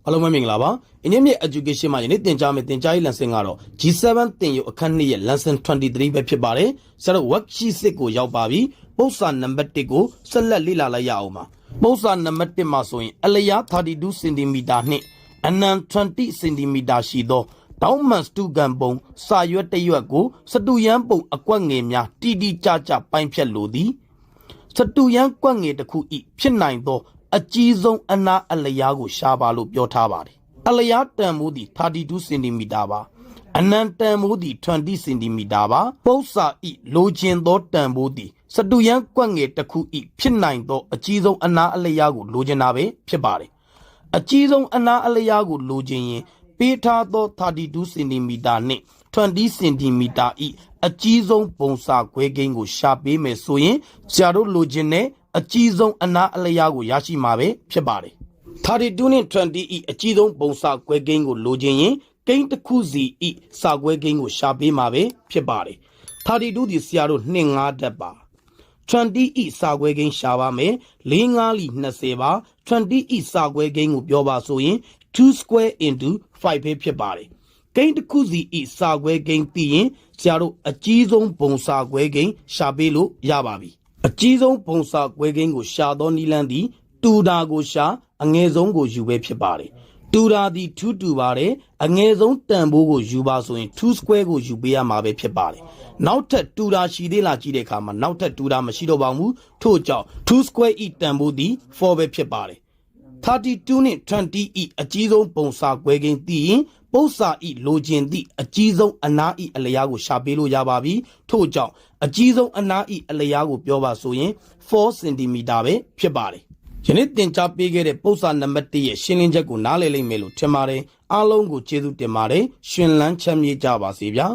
အားလုံးပဲမင်္ဂလာပါအင်းမြင့် education မှာယနေ့သင်ကြားမယ့်သင်ကြားရေး lesson ကတော့ G7 သင်ယူအခန်း2ရဲ့ lesson-23 ပဲဖြစ်ပါတယ်ဆရာတို့ worksheet 6ကိုရောက်ပါပြီပုဒ်စာနံပါတ်1ကိုဆက်လက်လေ့လာလိုက်ရအောင်ပါပုဒ်စာနံပါတ်1မှာဆိုရင်အလျား32 cm နှင့်အနံ20 cm ရှိသောတောင်းမှန်စတုဂံပုံစာရွက်တစ်ရွက်ကိုစတုရန်ပုံအကွက်ငယ်များတိတိကျကျပိုင်းဖြတ်လိုသည်စတုရန်ကွက်ငယ်တစ်ခုဤဖြစ်နိုင်သောအကြီးဆုံးအနာအလျားကိုရှားပါလို့ပြောထားပါတယ်အလျားတန်မိုးသည်32 cm ပါအနံတန်မိုးသည်20 cm ပါပု္ပ္ပစာဤလိုချင်သောတန်မိုးသည်စတုရန်ကွက်ငယ်တစ်ခုဤဖြစ်နိုင်သောအကြီးဆုံးအနာအလျားကိုလိုချင်တာပဲဖြစ်ပါတယ်အကြီးဆုံးအနာအလျားကိုလိုချင်ရင်ပေးထားသော32 cm နှင့်20 cmဤအကြီးဆုံးပုံစာခွဲကိန်းကိုရှာပေးမယ်ဆိုရင်ဆရာတို့လိုချင်တဲ့အကြီးဆုံးအနာအလျားကိုရရှိမှာပဲဖြစ်ပါတယ်32နဲ့20ဤအကြီးဆုံးပုံစာခွဲကိန်းကိုလိုချင်ရင်ကိန်းတစ်ခုစီဤစာခွဲကိန်းကိုရှာပေးမှာပဲဖြစ်ပါတယ်32ဒီဆရာတို့2 5တတ်ပါ20ဤစာခွဲကိန်းရှာပါမယ်4 5လီ20ပါ20ဤစာခွဲကိန်းကိုပြောပါဆိုရင်2 square into 5ပဲဖြစ်ပါတယ်ကိန်းတစ်ခုစီဤစာခွဲကိန်းပြီးရင်ဆရာတို့အကြီးဆုံးပုံစာခွဲကိန်းရှာပေးလို့ရပါပြီအကြီးဆုံးပုံစာခွဲကိန်းကိုရှာသောနည်းလမ်းသည်တူတာကိုရှာအငယ်ဆုံးကိုယူပဲဖြစ်ပါတယ်တူတာသည်2တူပါတယ်အငယ်ဆုံးတန်ဖိုးကိုယူပါဆိုရင်2 square ကိုယူပေးရမှာပဲဖြစ်ပါတယ်နောက်ထပ်တူတာရှိသေးလားကြည့်တဲ့အခါမှာနောက်ထပ်တူတာမရှိတော့ပါဘူးထို့ကြောင့်2 square ဤတန်ဖိုးသည်4ပဲဖြစ်ပါတယ်32နဲ့20ဤအကြီးဆုံးပုံစာခွဲကိန်းသိရင်ပု္ပ္ပစာဤလိုချင်သည့်အကြီးဆုံးအနာဤအလျားကိုရှာပေးလို့ရပါပြီထို့ကြောင့်အကြီးဆုံးအနာဤအလျားကိုပြောပါဆိုရင်4 cm ပဲဖြစ်ပါတယ်ယနေ့သင်ကြားပေးခဲ့တဲ့ပု္ပ္ပစာနံပါတ်1ရဲ့ရှင်းလင်းချက်ကိုနားလည်လိမ့်မယ်လို့ထင်ပါတယ်အားလုံးကိုကျေးဇူးတင်ပါတယ်ရှင်လန်းချမ်းမြေ့ကြပါစေဗျာ